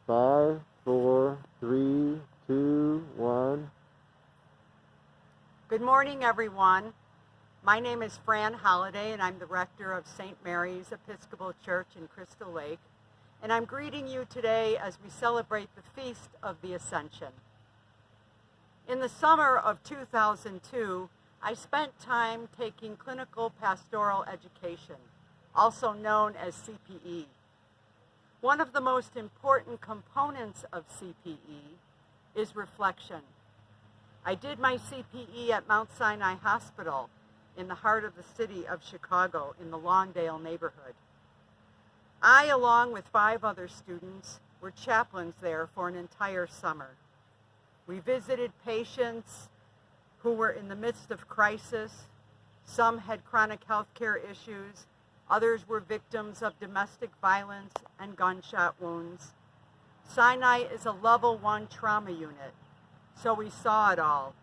5, 4, 3, 2, 1. Good morning, everyone. My name is Fran, Holliday, and I'm the rector of St. Mary's Episcopal Church in Crystal Lake. And I'm greeting you today as we celebrate the Feast of the Ascension. In the summer of 2002, I spent time taking clinical pastoral education, also known as CPE. One of the most important components of CPE is reflection. I did my CPE at Mount Sinai Hospital in the heart of the city of Chicago in the Lawndale neighborhood. I, along with 5 other students, were chaplains there for an entire summer. We visited patients who were in the midst of crisis. Some had chronic health care issues. Others were victims of domestic violence and gunshot wounds. Sinai is a level 1 trauma unit, so we saw it all.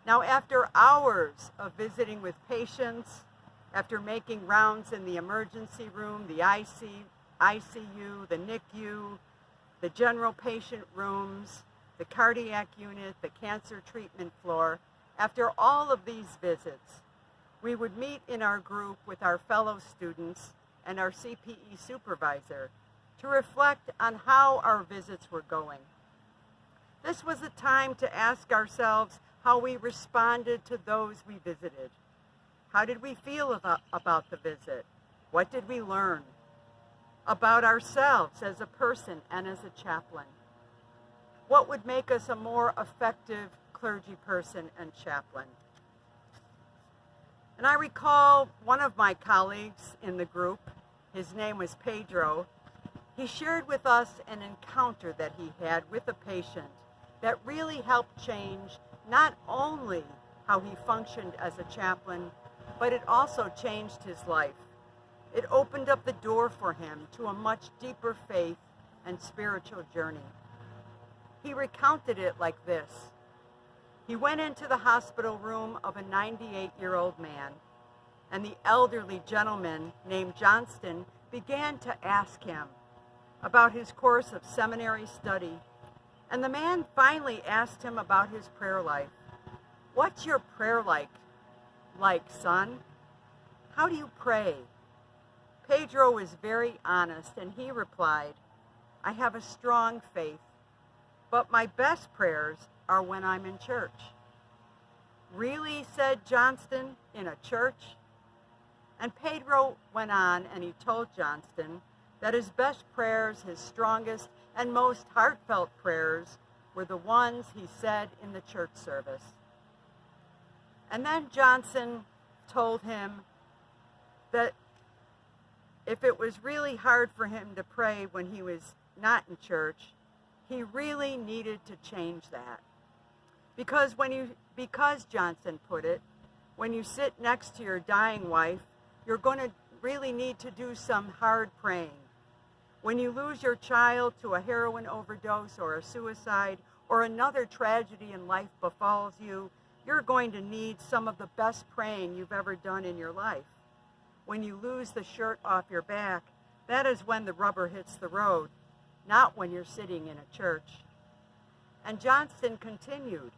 Now, after hours of visiting with patients, after making rounds in the emergency room, the ICU, the NICU, the general patient rooms, the cardiac unit, the cancer treatment floor, after all of these visits, we would meet in our group with our fellow students and our CPE supervisor to reflect on how our visits were going. This was a time to ask ourselves how we responded to those we visited. How did we feel about the visit? What did we learn about ourselves as a person and as a chaplain? What would make us a more effective clergy person and chaplain? And I recall one of my colleagues in the group, his name was Pedro, he shared with us an encounter that he had with a patient that really helped change not only how he functioned as a chaplain, but it also changed his life. It opened up the door for him to a much deeper faith and spiritual journey. He recounted it like this. He went into the hospital room of a 98-year-old man, and the elderly gentleman named Johnston began to ask him about his course of seminary study, and the man finally asked him about his prayer life. What's your prayer like, son? How do you pray? Pedro was very honest, and he replied, I have a strong faith, but my best prayers are when I'm in church. Really, said Johnston, in a church? And Pedro went on and he told Johnston that his best prayers, his strongest and most heartfelt prayers, were the ones he said in the church service. And then Johnston told him that if it was really hard for him to pray when he was not in church, he really needed to change that. Because Johnston put it, when you sit next to your dying wife, you're going to really need to do some hard praying. When you lose your child to a heroin overdose or a suicide or another tragedy in life befalls you, you're going to need some of the best praying you've ever done in your life. When you lose the shirt off your back, that is when the rubber hits the road, not when you're sitting in a church. And Johnston continued,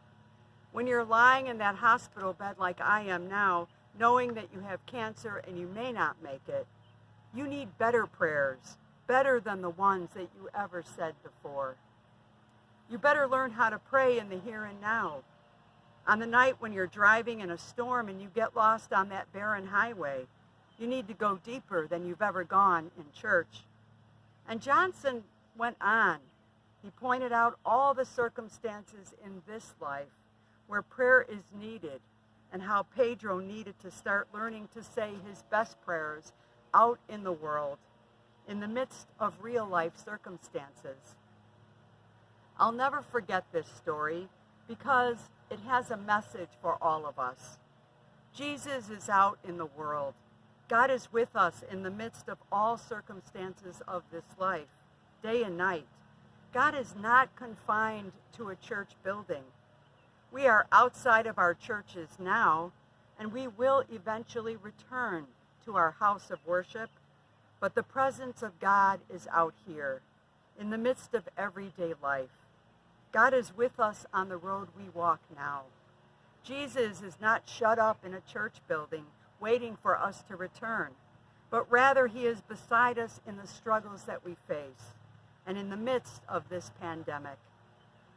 when you're lying in that hospital bed like I am now, knowing that you have cancer and you may not make it, you need better prayers, better than the ones that you ever said before. You better learn how to pray in the here and now. On the night when you're driving in a storm and you get lost on that barren highway, you need to go deeper than you've ever gone in church. And Johnston went on. He pointed out all the circumstances in this life where prayer is needed and how Pedro needed to start learning to say his best prayers out in the world, in the midst of real life circumstances. I'll never forget this story because it has a message for all of us. Jesus is out in the world. God is with us in the midst of all circumstances of this life, day and night. God is not confined to a church building. We are outside of our churches now, and we will eventually return to our house of worship, but the presence of God is out here. in the midst of everyday life. God is with us on the road we walk now. Jesus is not shut up in a church building waiting for us to return, but rather he is beside us in the struggles that we face and in the midst of this pandemic.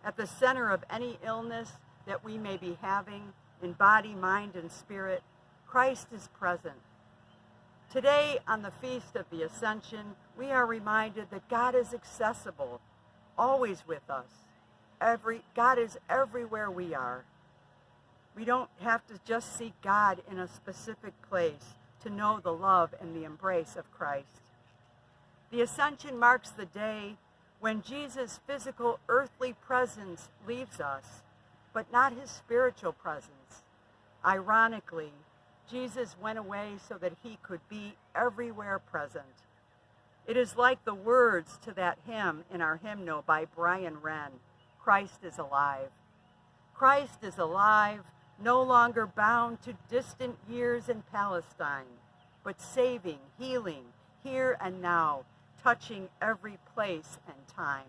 At the center of any illness that we may be having in body, mind, and spirit, Christ is present. Today, on the Feast of the Ascension, we are reminded that God is accessible, always with us. God is everywhere we are. We don't have to just seek God in a specific place to know the love and the embrace of Christ. The Ascension marks the day when Jesus' physical earthly presence leaves us, but not his spiritual presence. Ironically, Jesus went away so that he could be everywhere present. It is like the words to that hymn in our hymnal by Brian Wren, Christ is alive. Christ is alive, no longer bound to distant years in Palestine, but saving, healing, here and now, touching every place and time.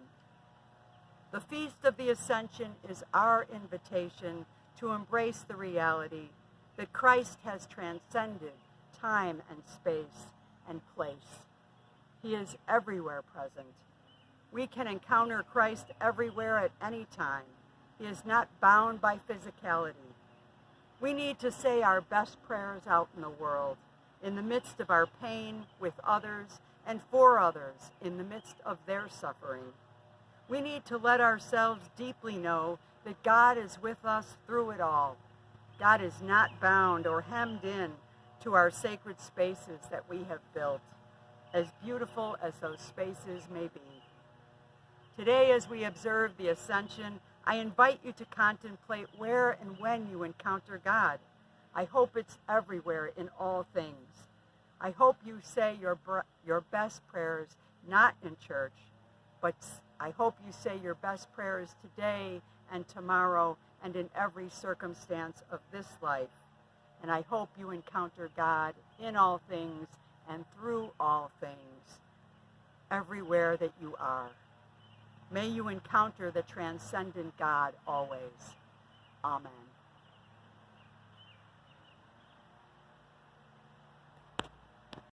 The Feast of the Ascension is our invitation to embrace the reality that Christ has transcended time and space and place. He is everywhere present. We can encounter Christ everywhere at any time. He is not bound by physicality. We need to say our best prayers out in the world, in the midst of our pain, with others, and for others, in the midst of their suffering. We need to let ourselves deeply know that God is with us through it all. God is not bound or hemmed in to our sacred spaces that we have built, as beautiful as those spaces may be. Today, as we observe the Ascension, I invite you to contemplate where and when you encounter God. I hope it's everywhere in all things. I hope you say your best prayers not in church, but I hope you say your best prayers today and tomorrow and in every circumstance of this life. And I hope you encounter God in all things and through all things, everywhere that you are. May you encounter the transcendent God always. Amen.